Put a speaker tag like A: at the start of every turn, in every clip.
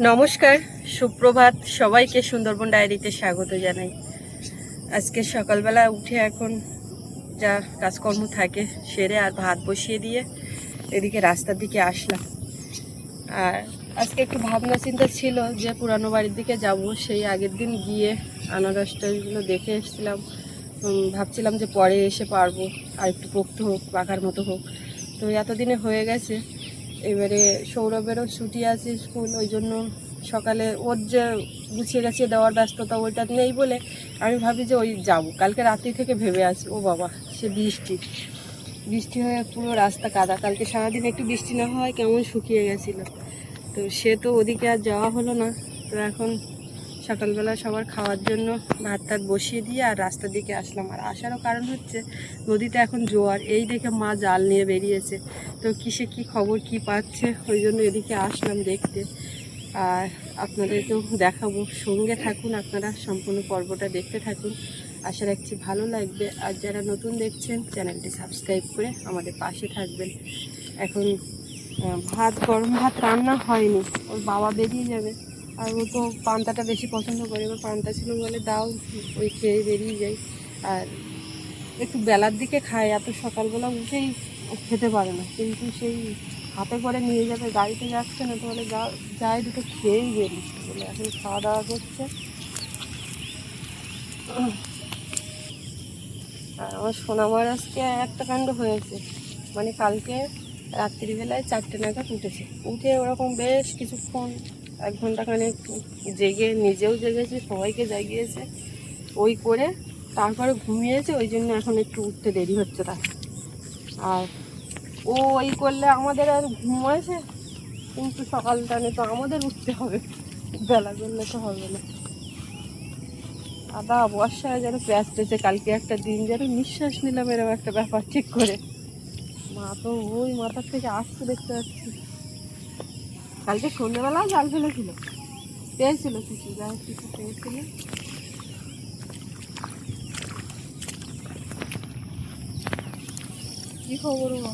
A: নমস্কার, সুপ্রভাত। সবাইকে সুন্দরবন ডায়েরিতে স্বাগত জানাই। আজকে সকালবেলা উঠে এখন যা কাজকর্ম থাকে সেরে আর ভাত বসিয়ে দিয়ে এদিকে রাস্তার দিকে আসলাম। আর আজকে একটু ভাবনা চিন্তা ছিল যে পুরানো বাড়ির দিকে যাব। সেই আগের দিন গিয়ে আনারসটাগুলো দেখে এসেছিলাম। ভাবছিলাম যে পরে এসে পারবো, আর একটু পোক্ত হোক, পাকার মতো হোক। তো এতদিনে হয়ে গেছে। এবারে সৌরভেরও ছুটি আছে স্কুল, ওই জন্য সকালে ওর যে গুছিয়ে গাছিয়ে দেওয়ার ব্যস্ততা ওইটা নেই বলে আমি ভাবি যে ওই যাবো। কালকে রাত্রি থেকে ভেবে আছি, ও বাবা সে বৃষ্টি হয়ে পুরো রাস্তা কাদা। কালকে সারাদিন একটু বৃষ্টি না হয় কেমন শুকিয়ে গেছিলো। তো সে তো ওদিকে আর যাওয়া হলো না। তো এখন সকালবেলা সবার খাওয়ার জন্য ভাত টাত বসিয়ে দিয়ে আর রাস্তার দিকে আসলাম। আর আসারও কারণ হচ্ছে নদীতে এখন জোয়ার, এই দেখে মা জাল নিয়ে বেরিয়েছে। তো কিসে কি খবর কি পাচ্ছে, ওই জন্য এদিকে আসলাম দেখতে। আর আপনাদেরকেও দেখাবো, সঙ্গে থাকুন, আপনারা সম্পূর্ণ পর্বটা দেখতে থাকুন। আশা রাখছি ভালো লাগবে। আর যারা নতুন দেখছেন চ্যানেলটি সাবস্ক্রাইব করে আমাদের পাশে থাকবেন। এখন গরম ভাত রান্না হয়নি, ওর বাবা বেরিয়ে যাবে। আর ও তো পান্তাটা বেশি পছন্দ করে, এবার পান্তা ছিল বলে দাও, ওই খেয়ে বেরিয়ে যাই। আর একটু বেলার দিকে খায়, এত সকালবেলা উঠেই খেতে পারে না, কিন্তু সেই হাতে করে নিয়ে যাবে, গাড়িতে যাচ্ছে না, তাহলে যাই দুটো খেয়েই বেরিয়েছে বলে এখন খাওয়া দাওয়া করছে। আর আমার সোনামার আজকে একটা কাণ্ড হয়েছে, মানে কালকে রাত্রিবেলায় 4টে নাগাদ উঠেছে। উঠে ওরকম বেশ কিছুক্ষণ 1 ঘন্টা খানেক জেগে, নিজেও জেগেছে, সবাইকে জাগিয়েছে, ওই করে তারপরে ঘুমিয়েছে। ওই জন্য এখন একটু উঠতে দেরি হচ্ছে তার। আর ও ওই করলে আমাদের আর ঘুম আসে, কিন্তু সকালটানে তো আমাদের উঠতে হবে, বেলা করলে তো হবে না। আদা বর্ষায় যেন প্যাঁচ পেয়েছে, কালকে একটা দিন যেন নিঃশ্বাস নিলাম এরকম একটা ব্যাপার ঠিক করে। মা তো ওই মাথার থেকে আসতে দেখতে পাচ্ছি। কালকে সন্ধ্যেবেলা জাল ফেলেছিল, পেয়েছিল কিছু, যা কিছু পেয়েছিল। কি খবর মা?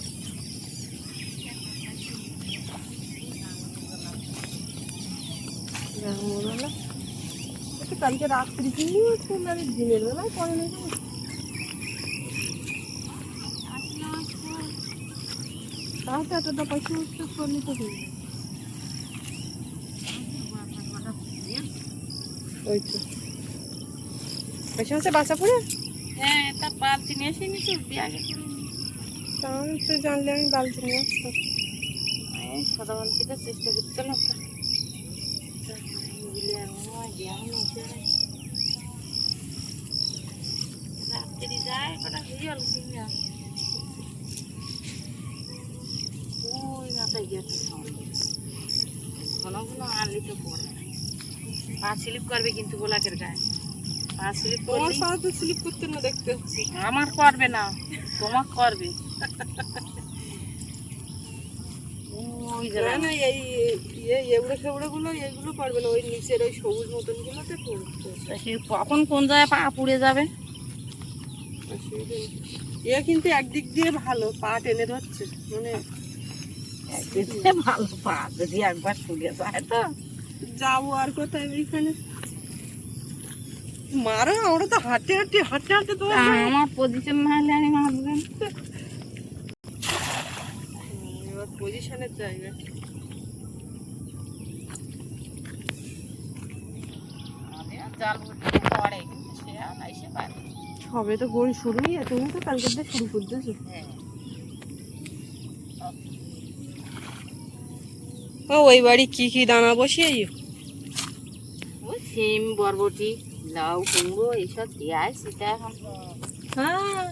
A: কালকে রাত্রি কি দিনের বেলায় পরে না, তাহলে এতটা পয়সা উঠতে করলে তো ওই তো পয়সা হচ্ছে বাচ্চাপুরে।
B: হ্যাঁ, তা বালতি নিয়ে আসিনি তো ব্যাগে করে।
A: তাহলে তো জানলে আমি বালতি নিয়ে আসতাম।
B: এই সাদা বালতিটা চেষ্টা করছিলাম তো রাত্রি যায় কটা হয়ে গেল। ওই মাথায় গিয়েছে ঘন ঘন আনলি তো পড়ে পা স্লিপ করবে, কিন্তু গোলাকের গায়ে পা স্লিপ করলে
A: তোমার পা তো স্লিপ করতে না দেখতে হচ্ছে।
B: আমার করবে না, তোমার করবে। ওই
A: না
B: জায়গায়
A: না, এই এবড়ো খেবড়ো গুলো এইগুলো পারবে না, ওই নিচের ওই সবুজ মতন গুলোতে পড়বে।
B: সে কখন কোন জায়গায় পা পুড়ে যাবে।
A: এ কিন্তু একদিক দিয়ে ভালো, পা টেনে ধরছে, মানে
B: ভালো পা যদি একবার ফুলে যায় তো
A: যাবো আর কোথায় ওইখানে। মারো, আমরা তো হাঁটতে হাঁটতে হাঁটতে হাঁটতে তো
B: আমার পজিশন না হলে আমি মারবেন।
A: এবার পজিশনের জায়গা।
B: জাল ভর্তি পড়ে কিন্তু সে আর এসে পারে।
A: সবে তো বই শুরুই, তুমি তো কালকে দিয়ে শুরু করতেছো। ওই বাড়ি কি কি দানা বসিয়ে
B: ওই সিম, বরবটি, লাউ, কুমড়ো এইসব পেঁয়াজ সেটা এখন।
A: হ্যাঁ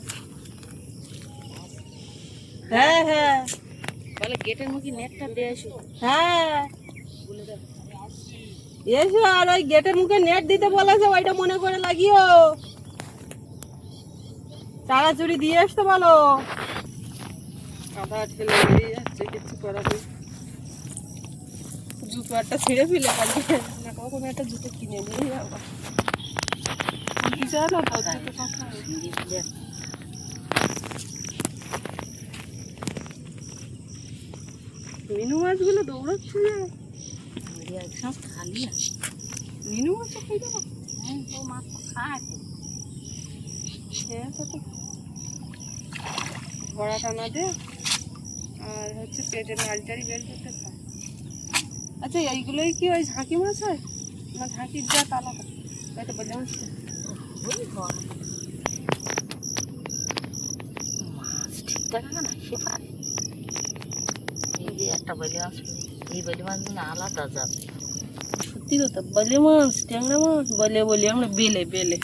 A: হ্যাঁ হ্যাঁ
B: বলে গেটের মুখে নেটটা দিয়ে এসো।
A: হ্যাঁ এসো, আর ওই গেটের মুখে নেট দিতে বলেছে, ওইটা মনে করে লাগিও, তাড়াতাড়ি দিয়ে আসতে বলো। আধা ঠেলে বেরিয়ে যাচ্ছে, কিছু করার নেই। জুতো একটা ছিঁড়ে ফেলে কালকে না, কখনো একটা জুতো কিনে নিয়ে যাবো। মিনু মাছগুলো দৌড়াচ্ছে।
B: একদম খালি আছে।
A: মিনু আছে খাই দেবো।
B: হ্যাঁ, ও মাছ তো খায় তো।
A: হ্যাঁ তো ভরা টানা দে আর হচ্ছে পেটের নাড়িটারি বের করতে খা। আচ্ছা এইগুলোই কি ওই ঝাঁকি মাছ হয় না ঝাঁকির জাত আলাদা? হয়তো বলে হচ্ছে
B: ওই বড় মাছ ঠিকঠাক না সে পারে। এই যে একটা বলে মাছ, এই বলে মাছগুলো আলাদা জাত।
A: সত্যি কথা বলে মাছ ট্যাংরা মাছ বলে বলি আমরা বেলে বেলে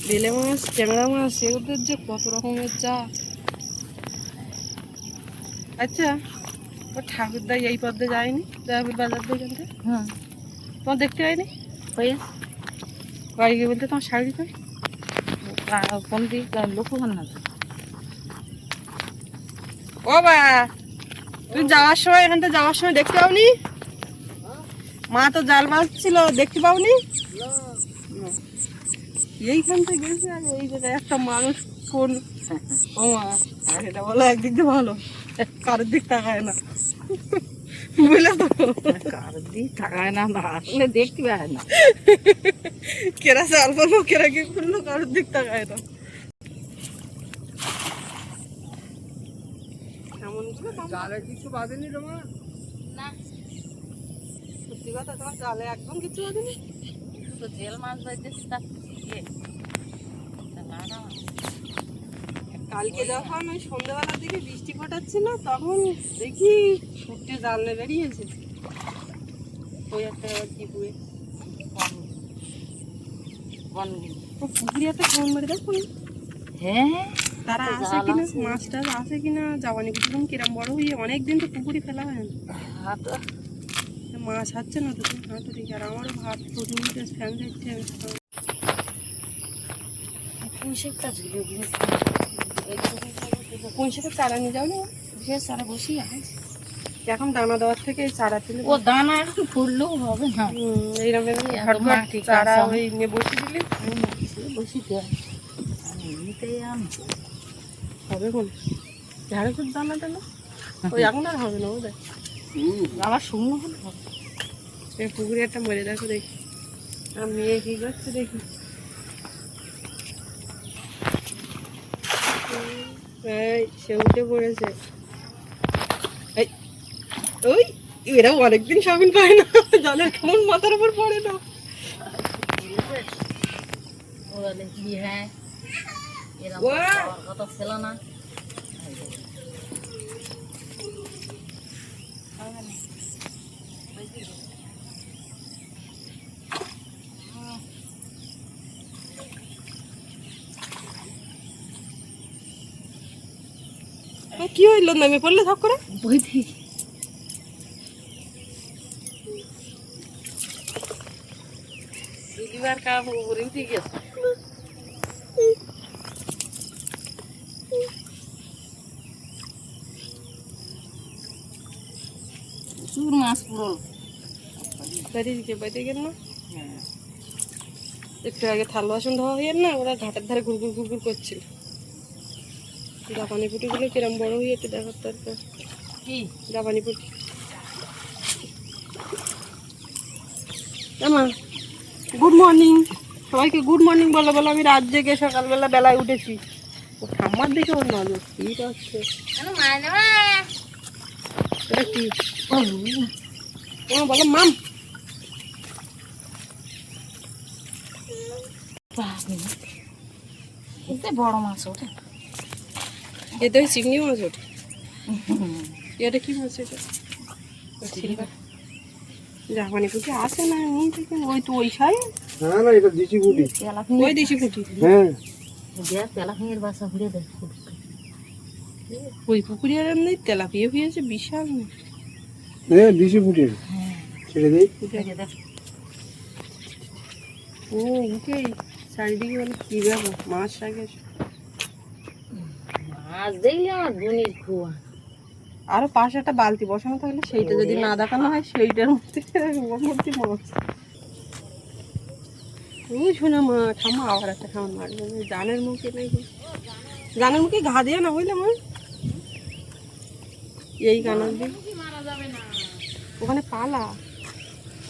A: বেলে মাছ ট্যাংরা মাছ এগুলোর যে কত রকমের জাত। আচ্ছা ও ঠাকুরদা এই পথে যায়নি দয়াপুর বাজার দিয়ে কিনতে?
B: হুম,
A: তোমার দেখতে হয়নি?
B: ওই
A: বাড়ি গিয়ে বলতে তোমার শাড়ি কই?
B: কোন দিক লোকমান না তো।
A: ও বা তুমি যাওয়ার সময় এখান থেকে যাওয়ার সময় দেখতে পাওনি? মা তো জাল মারছিল দেখতে পাওনি? এইখান থেকে গেছে আর এই জায়গায় একটা মানুষ কোন ও মা আর এটা বলো একদিক দিয়ে ভালো কারোর দিক তাকায় না বুঝলে তো?
B: কার দিক তাকায় না, না আসলে দেখতে পায় না।
A: কেরা জাল মারলো কেরা কি করলো কারোর দিক তাকায় না। জালে কিছু বাঁধেনি তোমার?
B: না,
A: সত্যি কথা তোমার জালে একদম কিছু বাঁধেনি?
B: তো জেল মাছ বাইতেছে তার
A: কালকে যখন ওই সন্ধ্যাবেলার দিকে বৃষ্টি ফোটাচ্ছিল তখন দেখি ছুটে জাল নিয়ে বেরিয়েছে ওই একটা পুকুরে। ও পুকুরে একটা ফোন মেরে দেখো না
B: হ্যাঁ,
A: তারা
B: তো
A: আছে
B: জাল
A: কিনা
B: আছে।
A: মাছ টাছ আছে কিনা জাবানি কিছুদিন কিরম বড় হয়ে অনেকদিন তো পুকুরে ফেলা হয় না
B: হাত
A: মাছ হচ্ছে না তো তুমি হাঁটু দেখি আর আমারও ভাত প্রচুর ফ্যান দিচ্ছে
B: পুঁইশাকটা ঝুলে দিয়েছে।
A: কোন সাথে চারা নিয়ে যাও না
B: যে সারা বসি আছে।
A: এখন দানা দেওয়ার থেকে এই চারা তুলে
B: ও দানা একটু ফুললেও হবে না।
A: এইরকম
B: একদম মাটি
A: চারা
B: কাঁচা।
A: ওই নিয়ে বসে দিলে
B: বসি দেয় এমনিতেই আমি
A: হবে কোন ঝাড়খণ্ড দানা টানা ওই এখন আর হবে না বোধ
B: আমার শুকনো হলে হবে।
A: এই পুকুরে একটা মরে দেখো দেখি আর মেয়ে কি করছে দেখি এই সে উঠে পড়েছে এই ওই এরা অনেকদিন শখিন পায় না জলের কেমন মাথার উপর পড়ে না
B: ও বলে কি হ্যাঁ এরকম
A: ও!
B: খাওয়ার কথা ছিল না।
A: কি হইলো নামে পড়লে থাক করে
B: বই থেকে দিদিবার কাম উপরে উঠে গেছে। প্রচুর মাছ পুরো।
A: বাইরে গেল না একটু আগে থাল বাসন ধোয়া হয়ে না ওরা ঘাটের ধারে ঘুরঘুর ঘুরঘুর করছিল জাপানি পুটিগুলো কিরম বড় হয়েছে দেখার দরকার
B: কি
A: জাপানি পুটি আমা গুড মর্নিং সবাইকে গুড মর্নিং বলো বলো আমি রাত জেগে সকালবেলা বেলায় উঠেছি ও ঠাম্মার দিকে ওর নজর ঠিক আছে
B: কেন মায় নেবা
A: এটা কি বলো মাম
B: এতে বড় মাছ ওঠে।
A: এতে ওই চিংড়ি মাছ ওঠে এটা কি মাছ এটা জাপানি পুঁটি আছে না নিয়ে দেখেন ওই তো ওই সাই
C: না না এটা দিশি পুঁটি
A: ওই দেশি পুঁটি
C: হ্যাঁ
B: তেলাপিয়ার বাসা ঘুরে দেখ
A: ওই পুকুরে আর এমনি তেলাপিয়া হয়েছে বিশাল না
C: হ্যাঁ দিশি পুঁটি ছেড়ে দেই
B: দেখ।
A: ও উঠেই চারিদিকে বলে কি ব্যাপার মাছ আগে
B: মাছ দেখলে আমার বোনের খুয়া।
A: আরো পাশে একটা বালতি বসানো থাকলে সেইটা যদি না দেখানো হয় সেইটার মধ্যে ওর মধ্যে মাছ ওই শোনা মা ঠাম্মা আবার একটা খাওয়ান মারবে জানের মুখে নাকি জানের মুখে ঘা দিয়ে না বুঝলে মা এই কানার দিয়ে ওখানে পালা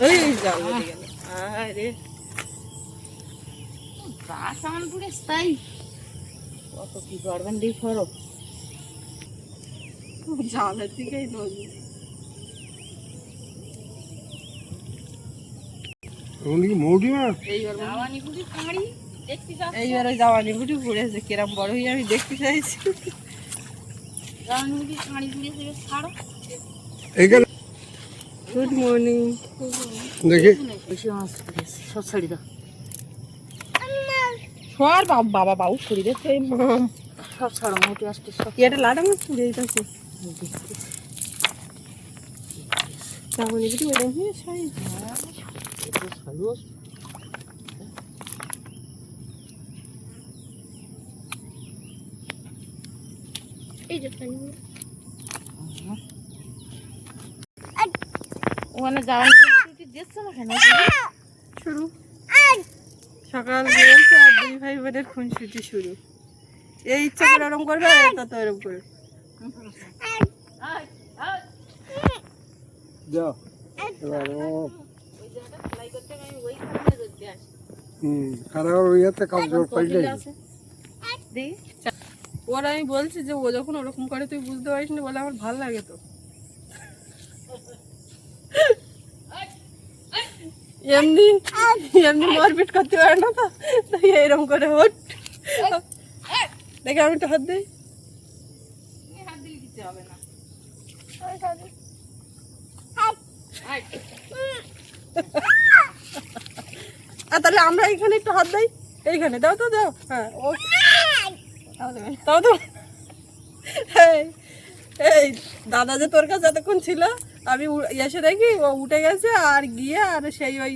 A: ওই জল বেরিয়ে গেল। আরে
B: গাছ আমার পুরে তাই কত কি করবেন দিয়ে ফরক
A: জালের দিকেই নদী।
C: এখন কি মৌটি মাছ?
A: এইবার
B: জাওয়ানি বুড়ি কাঁড়ি দেখতে যাচ্ছে
A: এইবার ওই জামানি বুটি ঘুরেছে কিরম বড় হয়ে আমি দেখতে চাইছি।
B: জাওয়ানি বুড়ি কাঁড়ি ঘুরেছে ছাড়ো
C: এইখানে
A: গুড মর্নিং।
C: দেখি
B: বেশি মাছ পড়েছে সব ছাড়ি দাও
A: সর বাবা বাবু ছড়ি দেখছে মাম
B: সব ছাড়ো মোটে আসতে সব
A: এটা লাডা মাছ ছুড়ে দিতেছে। জামানি বুটি ওরকম হয়ে সাইজ।
B: ভালো
A: এই যে পানি
B: ওখানে জাওয়ানি বুড়ি দিচ্ছে না কেন
A: শুরু সকাল বেরোচ্ছে আর দুই ভাই বোনের খুনসুটি শুরু। এই ইচ্ছা করে ওরম করবে আর তা তো এরম করে।
C: যাও এবার ও
B: ওই জায়গাটা সেলাই করতে আমি ওই খানে ধরতে আসি
C: খারাপ ইয়াতে কাপড় পাইলে
A: ওর আমি বলছি যে ও যখন ওরকম করে তুই বুঝতে পারিস না, বলে আমার ভালো লাগে তো। এমনি এমনি মারপিট করতে পারে না তো, তাই এরকম করে ওঠ দেখে আমি একটু হাত দিই।
B: হাত দিলে কিছু হবে না
A: আর তাহলে আমরা এখানে একটু হাত দিই, এইখানে দাও তো দাও। হ্যাঁ ও তাও তো এই এই দাদা যে তোর কাছে এতক্ষণ ছিল, আমি এসে দেখি ও উঠে গেছে আর গিয়ে আর সেই ওই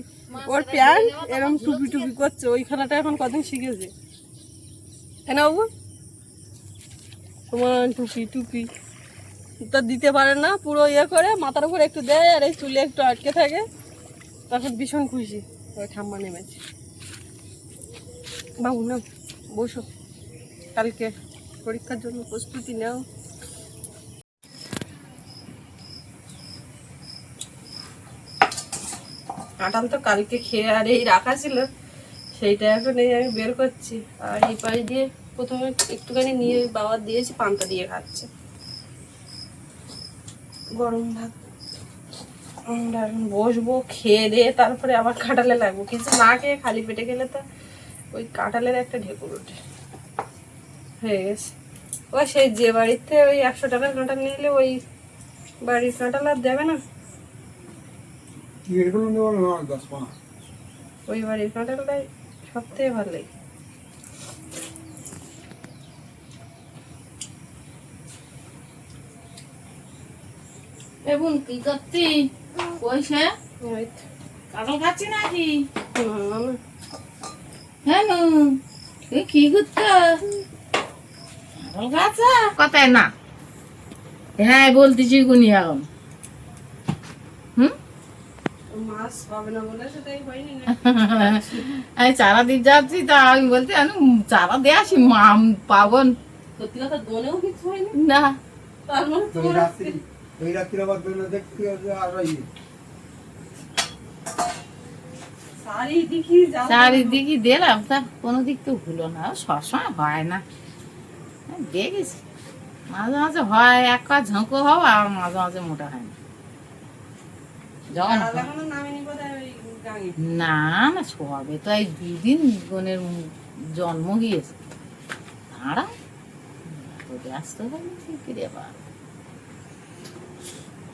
A: ওর প্যান্ট এরকম টুপি টুপি করছে। ওই খেলাটা এখন কদিন শিখেছে। হ্যাঁ না বাবু, তোমার টুপি টুপি তো দিতে পারে না, পুরো ইয়ে করে মাথার উপর একটু দেয় আর এই চুলে একটু আটকে থাকে, তখন ভীষণ খুশি। ওই ঠাম্মা নেমেছে। বাবু না বসো, কালকে পরীক্ষার জন্য প্রস্তুতি নাও। কাঁঠাল তো কালকে খেয়ে আর এই রাখা ছিল, সেইটা এখন এই আমি বের করছি। আর এই পাশ দিয়ে প্রথমে একটুখানি নিয়ে বাবা দিয়েছি, পান্তা দিয়ে খাচ্ছে। গরম ভাত আমরা এখন বসবো, খেয়ে দিয়ে তারপরে আবার কাঁঠালে লাগবো। কিছু না খেয়ে খালি পেটে গেলে তো ওই কাঁঠালের একটা ঢেকুর ওঠে। হয়ে গেছে ওই সেই যে বাড়িতে ওই 100 টাকার কাঁঠাল নিলে ওই বাড়ির কাঁঠাল আর দেবে না,
C: এগুলো নেওয়া না 10-5
A: ওই বাড়ির কাঁঠালটাই সব থেকে ভালো লাগে।
B: এবং কি করছি পয়সা
A: ওই তো।
B: কাঁঠাল খাচ্ছি নাকি
A: না, না।
B: হ্যাঁ তুই কি করতে কাঁঠাল খাচ্ছা কথায় না হ্যাঁ বলতেছি গুনি এখন
A: মাছ হবে না বলে সেটাই হয়নি না।
B: আমি চারা দিয়ে যাচ্ছি তা আমি বলতে চারা দিয়ে আসি মাম পাবন
A: সত্যি কথা দোনেও কিছু হয়নি,
B: না
A: তার মানে
C: তো এই রাত্রি আবার বেলা দেখতে হবে আর এই
A: চারিদিকে যা
B: চারিদিকে দিলাম তা কোনো দিক তো হলো না সবসময় হয় না দেখেছি মাঝে মাঝে হয় এক কাজ ঝোঁকো হও আর মাঝে মাঝে মোটা হয় না যখন হয়-
A: এখনো নামেনি বোধহয় ওই গাঙে।
B: না না সবে তো এই 2 দিন বোনের জন্ম গিয়েছে দাঁড়া তো ব্যস্ত হয়ে ফিরে আবার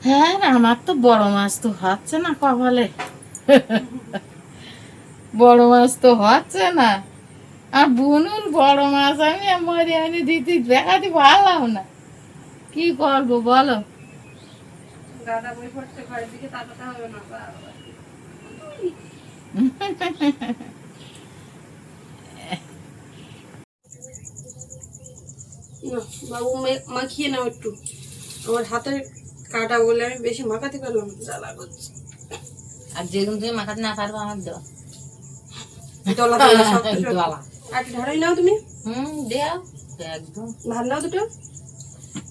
B: হ্যাঁ আমার তো বড় মাছ তো হচ্ছে না কপালে বড় মাছ তো হচ্ছে না আর বুনুর বড় মাছ আমি মরে আনি দিতে দেখাতে পারলাম না কি করবো বলো
A: দাদা বই পড়তে ঘরের দিকে তাকাতে হবে না। বাবা। না, বাবু মাখিয়ে নাও একটু, আমার হাতের কাটা বলে আমি বেশি মাখাতে পারলাম না, জ্বালা করছে।
B: আর যেদিন তুমি মাখাতে না পারবো আমার দেওয়া
A: ডলা ডলা সব কিছু।
B: ডলা।
A: আর একটু ঢাড়াই নাও তুমি,
B: দেও একদম
A: ভাত নাও দুটো।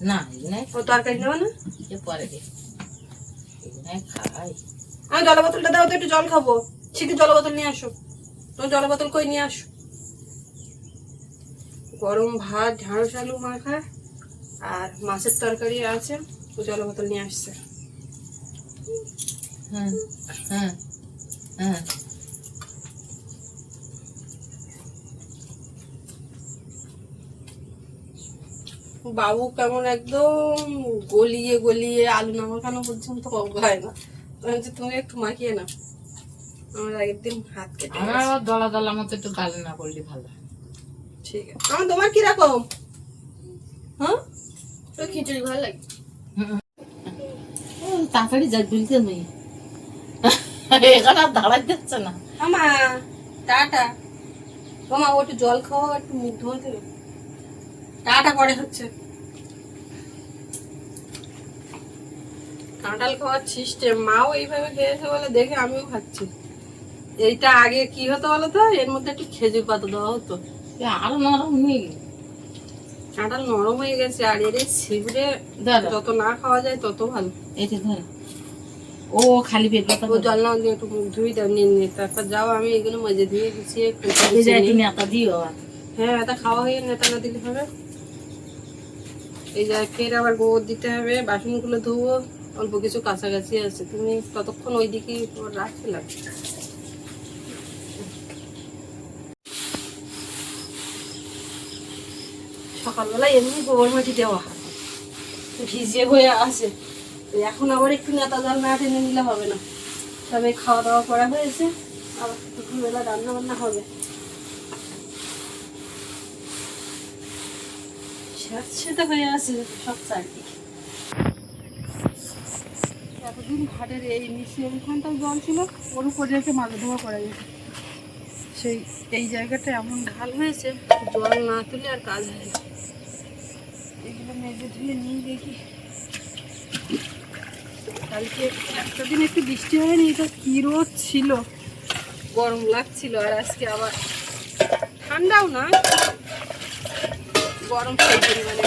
B: না এগুলো
A: ও তরকারি নেওয়া না,
B: পরে দে এগুলো খাই
A: আমি জলের বোতলটা দাও তো, একটু জল খাবো। শিগগির জলের বোতল নিয়ে আসো। তোমার জলের বোতল কই নিয়ে আসো। গরম ভাত, ঢ্যাঁড়স আলু মাখা আর মাছের তরকারি আছে, ও জলের বোতল নিয়ে আসছে।
B: হ্যাঁ হ্যাঁ হ্যাঁ।
A: বাবু কেমন একদম গলিয়ে গলিয়ে আলু না মাখানো পর্যন্ত হয় না। তুমি একটু মাখিয়ে না, আমার আগের দিন হাত কেটে
B: আমার
A: গেছে।
B: আবার দলা দলা মতো একটু গালে না করলে ভালো।
A: ঠিক আছে। আমার তোমার কিরকম? হ্যাঁ, তো খিচুড়ি ভালো লাগে।
B: তাড়াতাড়ি যাই বলতে নেই, এখানে আর দাঁড়াই যাচ্ছে না।
A: আমা টাটা। মামা ও একটু জল খাওয়া, একটু মুখ ধোতে। টাটা পরে হচ্ছে। কাঁঠাল খাওয়ার সিস্টেম মাও এইভাবে খেয়েছে বলে দেখে আমিও খাচ্ছি। এইটা আগে কি হতো বলো তো, এর মধ্যে একটু খেজুর পাতা দেওয়া হতো।
B: আরো নরম হয়ে গেল।
A: কাঁঠাল নরম হয়ে গেছে, আর এর ছিবড়ে
B: দাদা
A: যত না খাওয়া যায় তত ভালো।
B: এটা ধর, ও খালি পেট ব্যথা
A: ও
B: করে।
A: জল না দিয়ে একটু মুখ ধুই দাও, নিয়ে নিয়ে তারপর যাও। আমি এগুলো মজে ধুয়ে গুছিয়ে
B: এই যে একটু নেতা দিও।
A: হ্যাঁ, এটা খাওয়া হয়ে নেতা না দিলে হবে। এই যে ফের আবার গোবর দিতে হবে, বাসনগুলো ধোবো, অল্প কিছু কাছাকাছি আছে। তুমি ততক্ষণ ওইদিকে রাখছিলাম। সকালবেলা এমনি গোবর মাটি দেওয়া হয়, ভিজে হয়ে আসে। এখন আবার একটু নেতা জল না টেনে নিলে হবে না। তবে খাওয়া দাওয়া করা হয়েছে, আবার দুপুরবেলা রান্না বান্না হবে। সেটা হয়ে আছে সব চারদিকে। এতদিন ঘাটের এই নিচে ওখানটাও জল ছিল, ওর উপরে রেখে মাছ ধোয়া করা যেত। সেই এই জায়গাটা এমন ঢাল হয়েছে, জল না তুলে আর কাজ হয় না। এগুলো মেজে ধুয়ে নিয়ে দেখি। কালকে একটা দিন একটু বৃষ্টি হয়নি, এটা কি রোদ ছিল, গরম লাগছিল। আর আজকে আবার ঠান্ডাও না, গরম সেই পরিমাণে।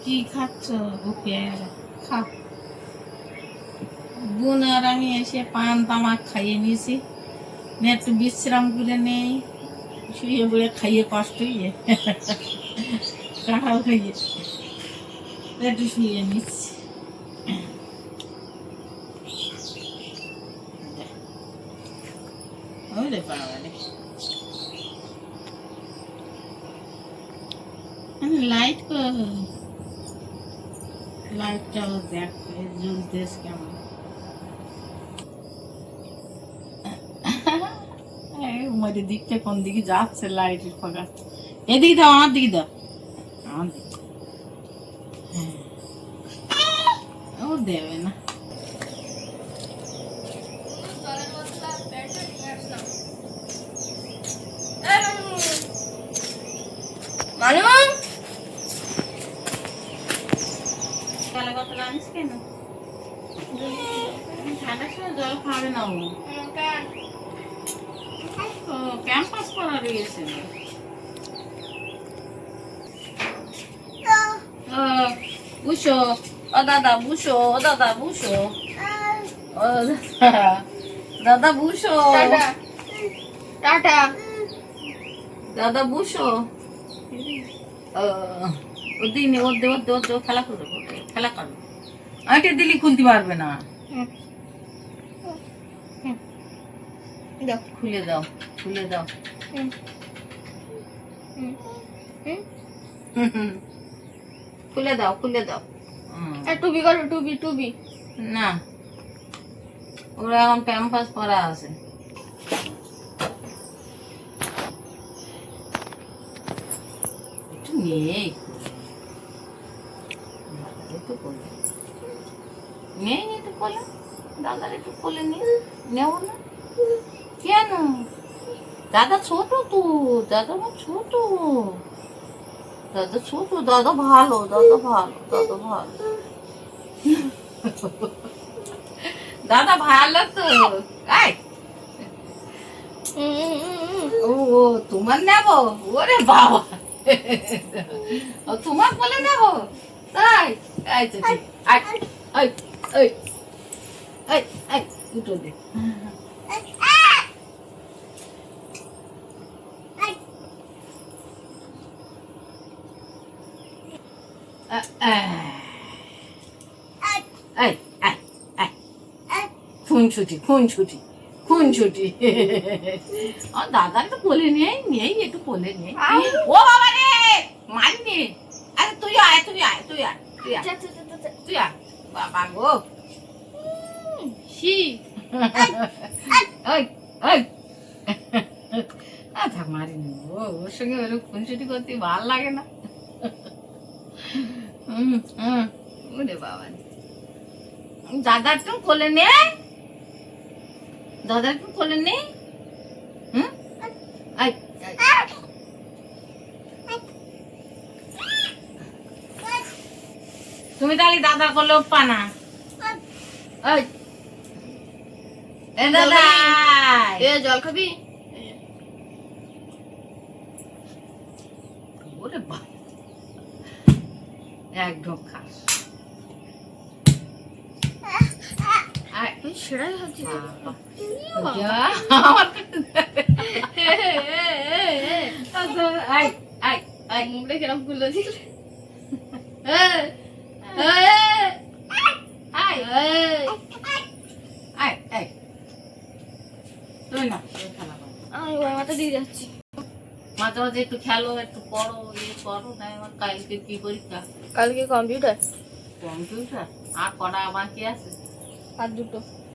B: কি খাচ্ছ পেয়ারা? খা। বোন আর আমি এসে পান তামাক খাইয়ে নিয়েছি, একটু বিশ্রাম করে নেই। শুয়ে পড়ে খাইয়ে কষ্ট হয়ে কাঁঠাল খাইয়ে একটু শুয়ে নিচ্ছি। ওরে বাবা রে, লাইট লাইটটা দেখ জ্বলতেস কেমন। আমাদের দিকটা কোন দিকে যাচ্ছে লাইটের ফাঁকা? এদিকে দাও, আমার দিকে দাও, আমার দিকে। ও দেবে না। কেন ঠান্ডার সময় জল খাবে না? ও ক্যাম্পাস করা রয়েছে। বুঝো ও দাদা, বুঝো ও দাদা, বুঝো ও দাদা, বুঝো টাটা দাদা, বুঝো। ও দিন ওর দে, ওর দে, ওর দে, খেলা করবে, খেলা করবে। আইটা দিলি খুলতে পারবে না। খুলে দাও, খুলে দাও। খুলে দাও, খুলে দাও।
A: টুবি করো, টুবি টুবি।
B: না, ওরা এখন প্যাম্পাস পরা আছে। নেই, দাদার একটু কোলে নেই, একটু কোলে, দাদার একটু কোলে নেব না কেন? দাদা ছোট তো, দাদা আমার ছোট, দাদা ছোট, দাদা ভালো, দাদা ভালো, দাদা ভালো, দাদা ভালো তো। আয়, ও তোমার নেব, ওরে বাবা, ও তোমার বলে নেব তাই? আচ্ছা ঠিক, আয় আয় আয় আয় আয়, দুটো দে। খুনছুটি খুনছুটি খুনছুটি, আমার দাদা একটু কোলে নেই, নেই একটু কোলে নেই। ও বাবা রে, মারিনি। আরে তুই আয়, তুই আয়, তুই আয়, তুই আয়, তুই আয়, বাবা গো শি, ওই ওই, আচ্ছা মারিনি, ওর সঙ্গে ওরকম খুনছুটি করতে ভালো লাগে না। ওরে বাবা, দাদা একটু কোলে নে, দাদা একটু কোলে নে। তুমি তাহলে দাদা কোলে উঠবা না? দাদা
A: জল খাবি?
B: ওরে বাবা, এক ঢোক খাস।
A: সেটাই ভাবছি মুখটা কিরম খুললো দিল। আমি ওই মাথা দিয়ে যাচ্ছি।
B: মাঝে মাঝে একটু খেলো, একটু পড়ো, ইয়ে করো না। আমার কালকে কি পরীক্ষা?
A: কালকে কম্পিউটার
B: কম্পিউটার আর কটা বাকি আছে?
A: আর দুটো।